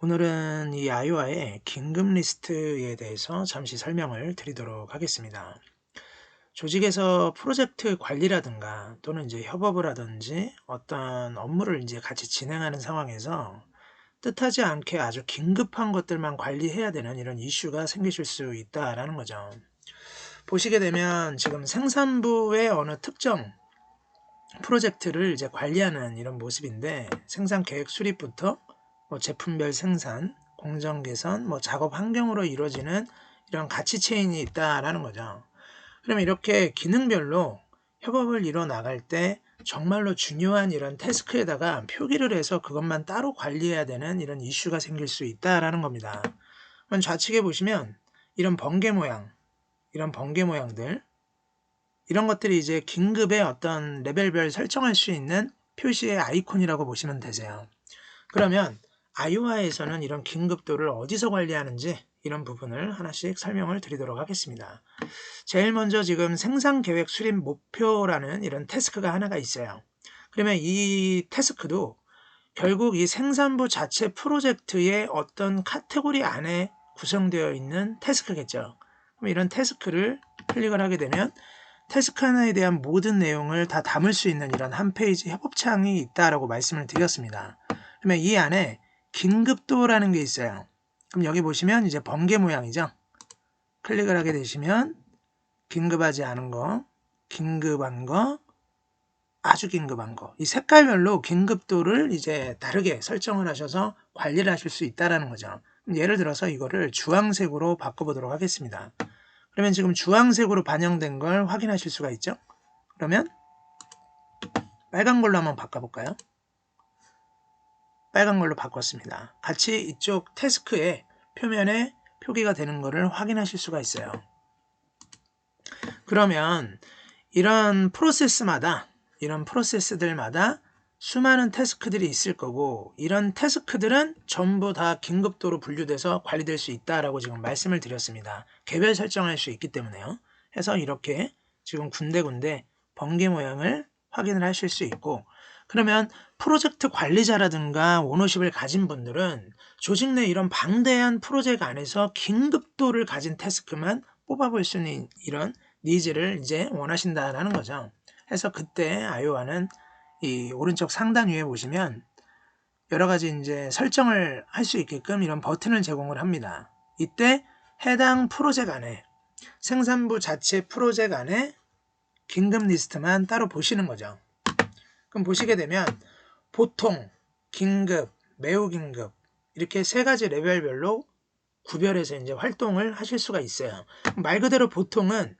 오늘은 이 아이오아의 긴급 리스트에 대해서 잠시 설명을 드리도록 하겠습니다. 조직에서 프로젝트 관리라든가 또는 이제 협업을 하든지 어떤 업무를 이제 같이 진행하는 상황에서 뜻하지 않게 아주 긴급한 것들만 관리해야 되는 이런 이슈가 생기실 수 있다라는 거죠. 보시게 되면 지금 생산부의 어느 특정 프로젝트를 이제 관리하는 이런 모습인데, 생산 계획 수립부터 제품별 생산, 공정 개선, 작업 환경으로 이루어지는 이런 가치 체인이 있다라는 거죠. 그러면 이렇게 기능별로 협업을 이뤄 나갈 때 정말로 중요한 이런 태스크에다가 표기를 해서 그것만 따로 관리해야 되는 이런 이슈가 생길 수 있다라는 겁니다. 그럼 좌측에 보시면 이런 번개 모양, 이런 번개 모양들, 이런 것들이 이제 긴급의 어떤 레벨별 설정할 수 있는 표시의 아이콘이라고 보시면 되세요. 그러면 아이오아에서는 이런 긴급도를 어디서 관리하는지 이런 부분을 하나씩 설명을 드리도록 하겠습니다. 제일 먼저 지금 생산계획 수립 목표라는 이런 태스크가 하나가 있어요. 그러면 이 태스크도 결국 이 생산부 자체 프로젝트의 어떤 카테고리 안에 구성되어 있는 태스크겠죠. 그럼 이런 태스크를 클릭을 하게 되면 태스크 하나에 대한 모든 내용을 다 담을 수 있는 이런 한 페이지 협업창이 있다라고 말씀을 드렸습니다. 그러면 이 안에 긴급도라는 게 있어요. 그럼 여기 보시면 이제 번개 모양이죠. 클릭을 하게 되시면 긴급하지 않은 거, 긴급한 거, 아주 긴급한 거, 이 색깔별로 긴급도를 이제 다르게 설정을 하셔서 관리를 하실 수 있다는 거죠. 예를 들어서 이거를 주황색으로 바꿔보도록 하겠습니다. 그러면 지금 주황색으로 반영된 걸 확인하실 수가 있죠. 그러면 빨간 걸로 한번 바꿔볼까요? 빨간 걸로 바꿨습니다. 같이 이쪽 태스크의 표면에 표기가 되는 것을 확인하실 수가 있어요. 그러면 이런 프로세스들마다 수많은 태스크들이 있을 거고, 이런 태스크들은 전부 다 긴급도로 분류돼서 관리될 수 있다라고 지금 말씀을 드렸습니다. 개별 설정할 수 있기 때문에요. 해서 이렇게 지금 군데군데 번개 모양을 확인을 하실 수 있고, 그러면 프로젝트 관리자라든가 오너십을 가진 분들은 조직 내 이런 방대한 프로젝트 안에서 긴급도를 가진 태스크만 뽑아볼 수 있는 이런 니즈를 이제 원하신다라는 거죠. 그래서 그때 아이오아는 이 오른쪽 상단 위에 보시면 여러 가지 이제 설정을 할 수 있게끔 이런 버튼을 제공을 합니다. 이때 해당 프로젝트 안에, 생산부 자체 프로젝트 안에 긴급 리스트만 따로 보시는 거죠. 그럼 보시게 되면 보통, 긴급, 매우 긴급 이렇게 세 가지 레벨별로 구별해서 이제 활동을 하실 수가 있어요. 말 그대로 보통은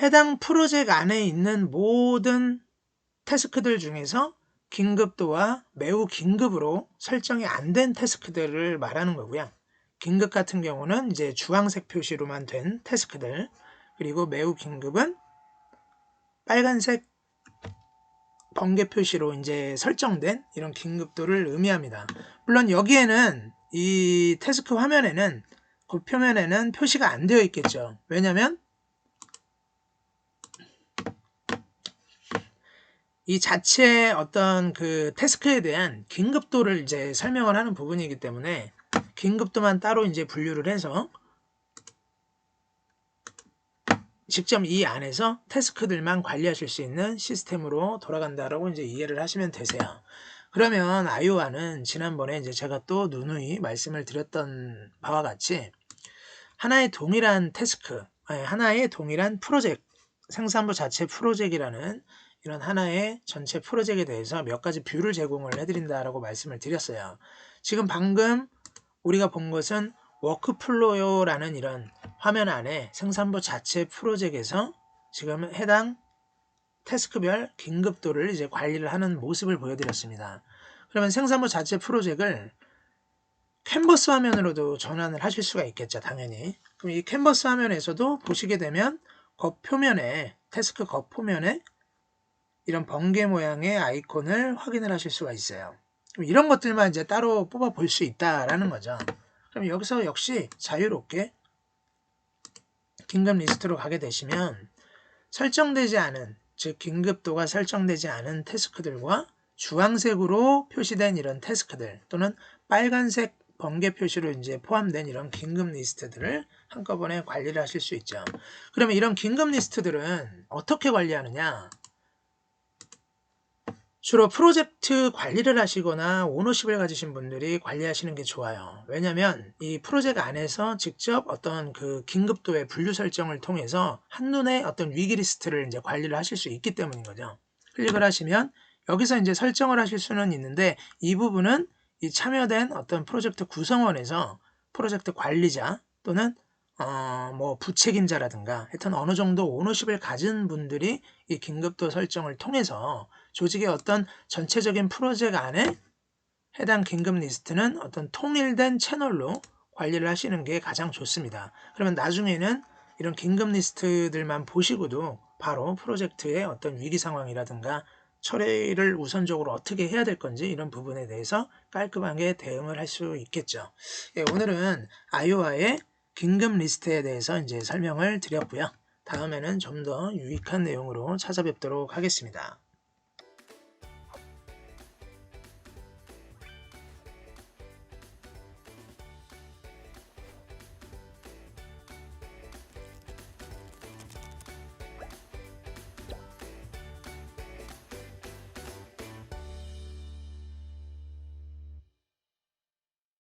해당 프로젝트 안에 있는 모든 태스크들 중에서 긴급도와 매우 긴급으로 설정이 안 된 태스크들을 말하는 거고요. 긴급 같은 경우는 이제 주황색 표시로만 된 태스크들, 그리고 매우 긴급은 빨간색 번개 표시로 이제 설정된 이런 긴급도를 의미합니다. 물론 여기에는 이 태스크 화면에는 그 표면에는 표시가 안 되어 있겠죠. 왜냐하면 이 자체 어떤 그 태스크에 대한 긴급도를 이제 설명을 하는 부분이기 때문에 긴급도만 따로 이제 분류를 해서 직접 이 안에서 태스크들만 관리하실 수 있는 시스템으로 돌아간다라고 이제 이해를 하시면 되세요. 그러면 아이오아는 지난번에 이제 제가 또 누누이 말씀을 드렸던 바와 같이 하나의 동일한 태스크, 하나의 동일한 프로젝트, 생산부 자체 프로젝트라는 이런 하나의 전체 프로젝트에 대해서 몇 가지 뷰를 제공을 해드린다라고 말씀을 드렸어요. 지금 방금 우리가 본 것은 워크플로우라는 이런 화면 안에 생산부 자체 프로젝트에서 지금 해당 태스크별 긴급도를 이제 관리를 하는 모습을 보여드렸습니다. 그러면 생산부 자체 프로젝트를 캔버스 화면으로도 전환을 하실 수가 있겠죠, 당연히. 그럼 이 캔버스 화면에서도 보시게 되면 겉표면에, 태스크 겉표면에 이런 번개 모양의 아이콘을 확인을 하실 수가 있어요. 그럼 이런 것들만 이제 따로 뽑아 볼 수 있다라는 거죠. 그럼 여기서 역시 자유롭게 긴급 리스트로 가게 되시면 설정되지 않은, 즉 긴급도가 설정되지 않은 태스크들과 주황색으로 표시된 이런 태스크들, 또는 빨간색 번개 표시로 이제 포함된 이런 긴급 리스트들을 한꺼번에 관리를 하실 수 있죠. 그러면 이런 긴급 리스트들은 어떻게 관리하느냐? 주로 프로젝트 관리를 하시거나 오너십을 가지신 분들이 관리하시는 게 좋아요. 왜냐면 이 프로젝트 안에서 직접 어떤 그 긴급도의 분류 설정을 통해서 한눈에 어떤 위기 리스트를 이제 관리를 하실 수 있기 때문인 거죠. 클릭을 하시면 여기서 이제 설정을 하실 수는 있는데 이 부분은 이 참여된 어떤 프로젝트 구성원에서 프로젝트 관리자 또는 뭐 부책임자라든가 하여튼 어느 정도 오너십을 가진 분들이 이 긴급도 설정을 통해서 조직의 어떤 전체적인 프로젝트 안에 해당 긴급 리스트는 어떤 통일된 채널로 관리를 하시는 게 가장 좋습니다. 그러면 나중에는 이런 긴급 리스트들만 보시고도 바로 프로젝트의 어떤 위기 상황이라든가 처리를 우선적으로 어떻게 해야 될 건지 이런 부분에 대해서 깔끔하게 대응을 할 수 있겠죠. 예, 오늘은 아이오아의 긴급 리스트에 대해서 이제 설명을 드렸고요. 다음에는 좀 더 유익한 내용으로 찾아뵙도록 하겠습니다.